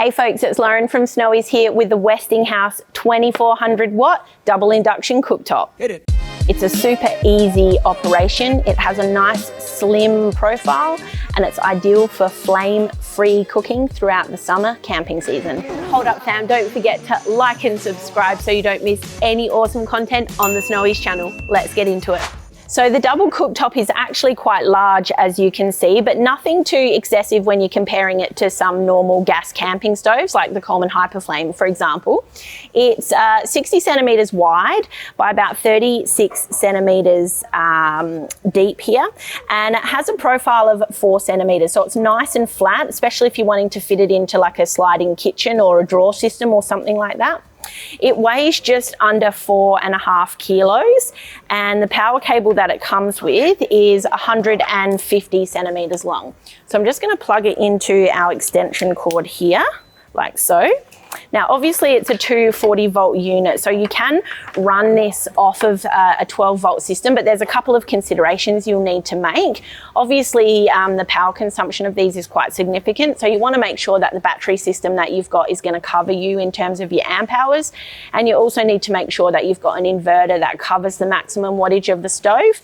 Hey folks, it's Lauren from Snowy's here with the Westinghouse 2400 watt double induction cooktop. Hit it. It's a super easy operation. It has a nice slim profile and it's ideal for flame-free cooking throughout the summer camping season. Hold up fam, don't forget to like and subscribe so you don't miss any awesome content on the Snowy's channel. Let's get into it. So the double cooktop is actually quite large, as you can see, but nothing too excessive when you're comparing it to some normal gas camping stoves like the Coleman Hyperflame, for example. It's 60 centimeters wide by about 36 centimeters deep here, and it has a profile of 4 centimeters. So it's nice and flat, especially if you're wanting to fit it into like a sliding kitchen or a drawer system or something like that. It weighs just under 4.5 kilos, and the power cable that it comes with is 150 centimeters long. So I'm just going to plug it into our extension cord here, like so. Now, obviously it's a 240 volt unit, so you can run this off of a 12 volt system, but there's a couple of considerations you'll need to make. Obviously, the power consumption of these is quite significant, so you want to make sure that the battery system that you've got is going to cover you in terms of your amp hours, and you also need to make sure that you've got an inverter that covers the maximum wattage of the stove.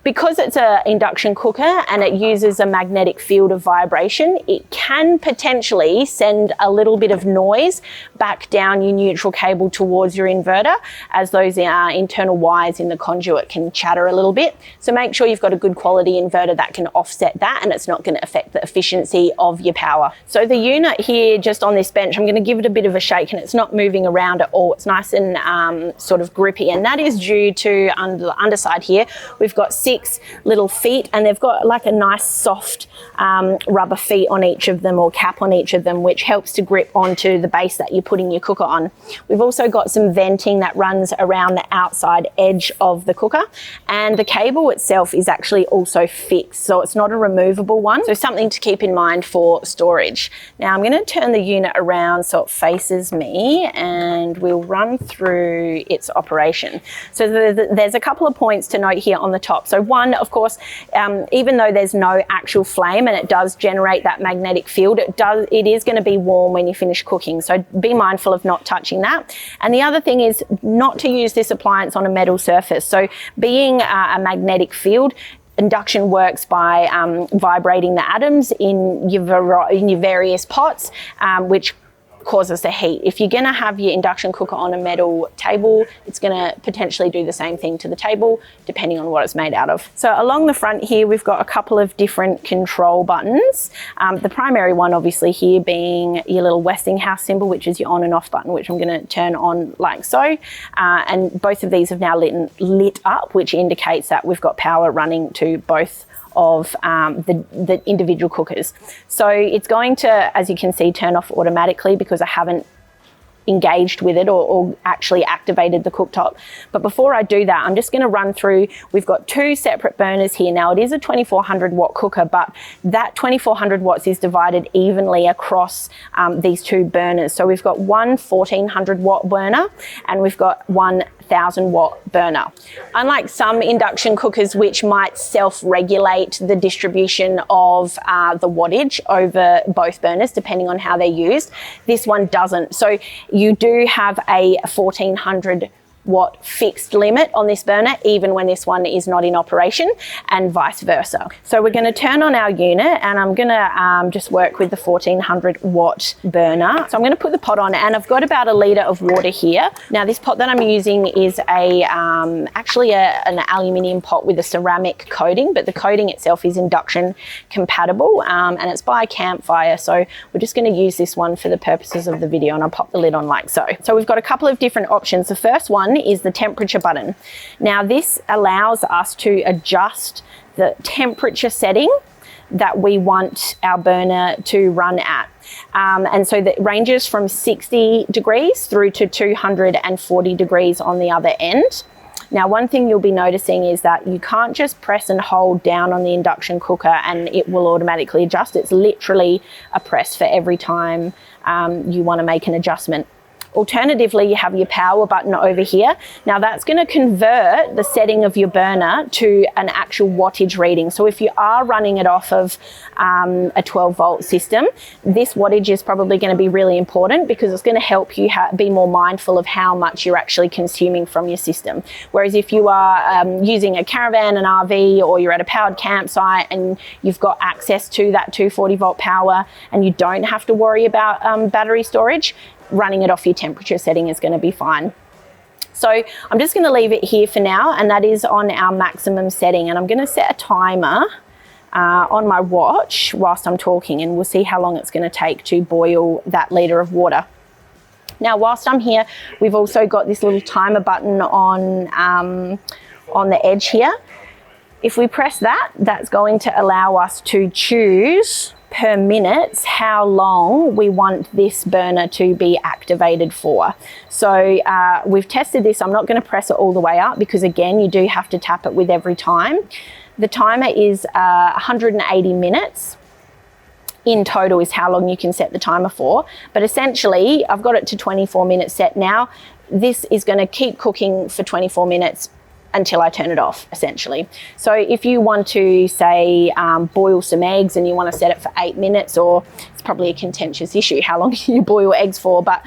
Because it's an induction cooker and it uses a magnetic field of vibration, it can potentially send a little bit of noise back down your neutral cable towards your inverter, as those internal wires in the conduit can chatter a little bit. So make sure you've got a good quality inverter that can offset that, and it's not going to affect the efficiency of your power. So the unit here, just on this bench, I'm going to give it a bit of a shake, and it's not moving around at all. It's nice and sort of grippy, and that is due to the underside here. We've got 6 little feet, and they've got like a nice soft rubber feet on each of them, or cap on each of them, which helps to grip onto the base that you're putting your cooker on. We've also got some venting that runs around the outside edge of the cooker, and the cable itself is actually also fixed, so it's not a removable one. So something to keep in mind for storage. Now I'm going to turn the unit around so it faces me, and we'll run through its operation. So there's a couple of points to note here on the top. So one, of course, even though there's no actual flame and it does generate that magnetic field, it is going to be warm when you finish cooking. So be mindful of not touching that. And the other thing is not to use this appliance on a metal surface. So being a magnetic field, induction works by vibrating the atoms in your various pots, which causes the heat. If you're going to have your induction cooker on a metal table, it's going to potentially do the same thing to the table, depending on what it's made out of. So along the front here, we've got a couple of different control buttons. The primary one obviously here being your little Westinghouse symbol, which is your on and off button, which I'm going to turn on like so. And both of these have now lit up, which indicates that we've got power running to both of the individual cookers. So it's going to, as you can see, turn off automatically because I haven't engaged with it or actually activated the cooktop. But before I do that, I'm just going to run through. We've got 2 separate burners here. Now it is a 2400 watt cooker, but that 2400 watts is divided evenly across these 2 burners. So we've got one 1400 watt burner and we've got one 1000 watt burner. Unlike some induction cookers which might self-regulate the distribution of the wattage over both burners depending on how they're used, this one doesn't. So you do have a 1400 watt fixed limit on this burner even when this one is not in operation, and vice versa. So we're going to turn on our unit, and I'm going to just work with the 1400 watt burner. So I'm going to put the pot on, and I've got about a litre of water here. Now this pot that I'm using is actually an aluminium pot with a ceramic coating, but the coating itself is induction compatible, and it's by Campfire. So we're just going to use this one for the purposes of the video, and I'll pop the lid on like so. So we've got a couple of different options. The first one is the temperature button. Now this allows us to adjust the temperature setting that we want our burner to run at. And so that ranges from 60 degrees through to 240 degrees on the other end. Now, one thing you'll be noticing is that you can't just press and hold down on the induction cooker and it will automatically adjust. It's literally a press for every time you want to make an adjustment. Alternatively, you have your power button over here. Now that's going to convert the setting of your burner to an actual wattage reading. So if you are running it off of a 12 volt system, this wattage is probably going to be really important because it's going to help you be more mindful of how much you're actually consuming from your system. Whereas if you are using a caravan, an RV, or you're at a powered campsite and you've got access to that 240 volt power and you don't have to worry about battery storage, running it off your temperature setting is going to be fine. So I'm just going to leave it here for now, and that is on our maximum setting. And I'm going to set a timer on my watch whilst I'm talking, and we'll see how long it's going to take to boil that litre of water. Now, whilst I'm here, we've also got this little timer button on the edge here. If we press that, that's going to allow us to choose per minute how long we want this burner to be activated for. So we've tested this. I'm not going to press it all the way up because, again, you do have to tap it with every time. The timer is 180 minutes. In total is how long you can set the timer for. But essentially, I've got it to 24 minutes set now. This is going to keep cooking for 24 minutes until I turn it off, essentially. So if you want to, say, boil some eggs and you want to set it for 8 minutes, or it's probably a contentious issue how long you boil eggs for, but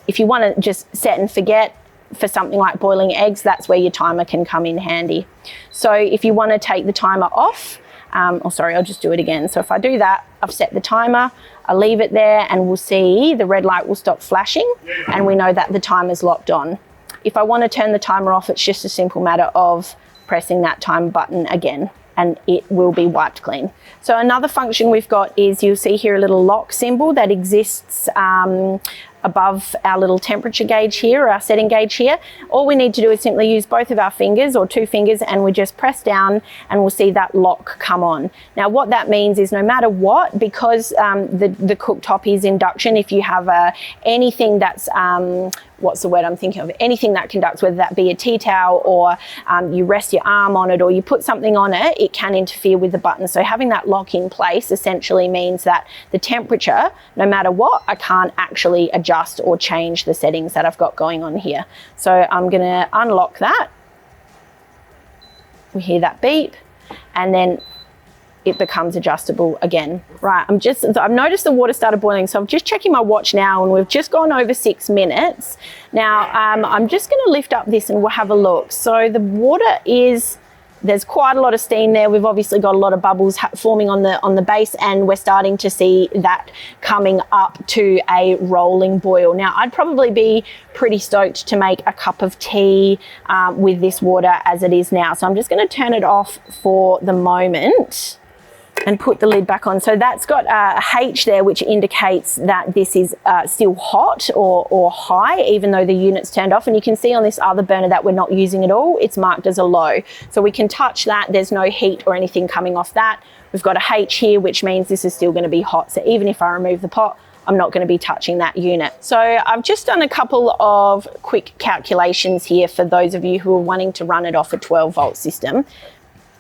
if you want to just set and forget for something like boiling eggs, that's where your timer can come in handy. So if you want to take the timer off, I'll just do it again. So if I do that, I've set the timer, I leave it there, and we'll see the red light will stop flashing, and we know that the timer's locked on. If I want to turn the timer off, it's just a simple matter of pressing that timer button again, and it will be wiped clean. So another function we've got is, you'll see here a little lock symbol that exists above our little temperature gauge here, or our setting gauge here. All we need to do is simply use both of our fingers or 2 fingers, and we just press down and we'll see that lock come on. Now what that means is, no matter what, because the cooktop is induction, if you have anything that's what's the word I'm thinking of? Anything that conducts, whether that be a tea towel, or you rest your arm on it, or you put something on it, it can interfere with the button. So having that lock in place essentially means that the temperature, no matter what, I can't actually adjust or change the settings that I've got going on here. So I'm going to unlock that. We hear that beep, and then it becomes adjustable again. Right, I've noticed the water started boiling, so I'm just checking my watch now, and we've just gone over 6 minutes. Now, I'm just gonna lift up this and we'll have a look. So the water there's quite a lot of steam there. We've obviously got a lot of bubbles forming on the base, and we're starting to see that coming up to a rolling boil. Now, I'd probably be pretty stoked to make a cup of tea with this water as it is now. So I'm just gonna turn it off for the moment and put the lid back on. So that's got a H there, which indicates that this is still hot or high, even though the unit's turned off. And you can see on this other burner that we're not using at all, it's marked as a low. So we can touch that, there's no heat or anything coming off that. We've got a H here, which means this is still gonna be hot. So even if I remove the pot, I'm not going to be touching that unit. So I've just done a couple of quick calculations here for those of you who are wanting to run it off a 12 volt system.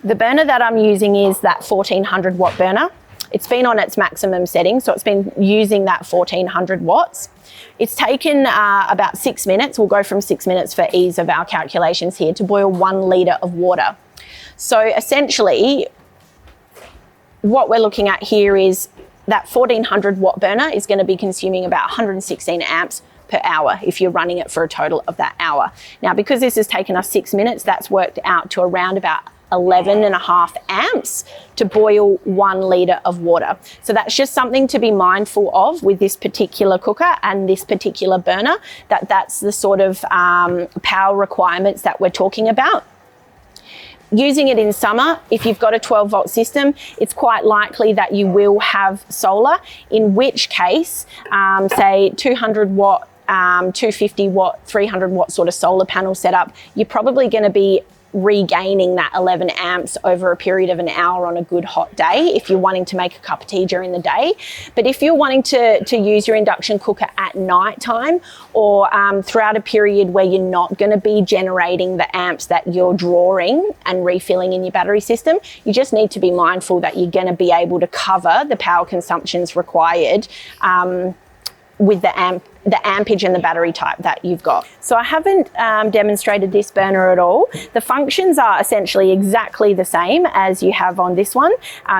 The burner that I'm using is that 1400 watt burner. It's been on its maximum setting, so it's been using that 1400 watts. It's taken about 6 minutes. We'll go from 6 minutes for ease of our calculations here to boil 1 litre of water. So essentially, what we're looking at here is that 1400 watt burner is going to be consuming about 116 amps per hour if you're running it for a total of that hour. Now, because this has taken us 6 minutes, that's worked out to around about 11.5 amps to boil 1 litre of water. So that's just something to be mindful of with this particular cooker and this particular burner, that's the sort of power requirements that we're talking about. Using it in summer, if you've got a 12 volt system, it's quite likely that you will have solar, in which case, say 200 watt, 250 watt, 300 watt sort of solar panel setup, you're probably going to be regaining that 11 amps over a period of an hour on a good hot day if you're wanting to make a cup of tea during the day. But if you're wanting to use your induction cooker at night time, or throughout a period where you're not going to be generating the amps that you're drawing and refilling in your battery system, you just need to be mindful that you're going to be able to cover the power consumptions required with the ampage and the battery type that you've got. So I haven't demonstrated this burner at all. The functions are essentially exactly the same as you have on this one.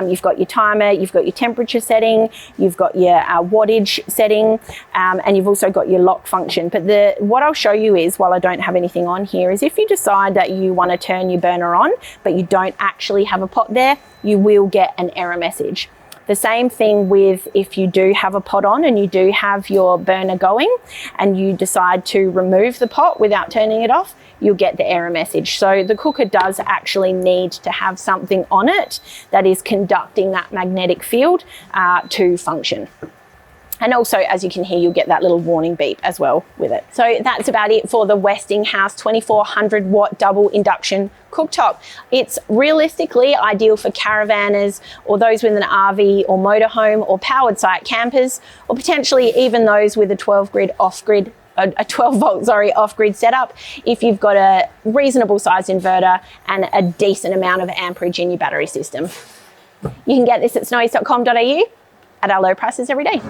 You've got your timer, you've got your temperature setting, you've got your wattage setting, and you've also got your lock function. But what I'll show you is, while I don't have anything on here, is if you decide that you want to turn your burner on, but you don't actually have a pot there, you will get an error message. The same thing with if you do have a pot on and you do have your burner going and you decide to remove the pot without turning it off, you'll get the error message. So the cooker does actually need to have something on it that is conducting that magnetic field to function. And also, as you can hear, you'll get that little warning beep as well with it. So that's about it for the Westinghouse 2400 watt double induction cooktop. It's realistically ideal for caravanners or those with an RV or motorhome or powered site campers, or potentially even those with a 12 volt off-grid setup if you've got a reasonable sized inverter and a decent amount of amperage in your battery system. You can get this at snowies.com.au at our low prices every day.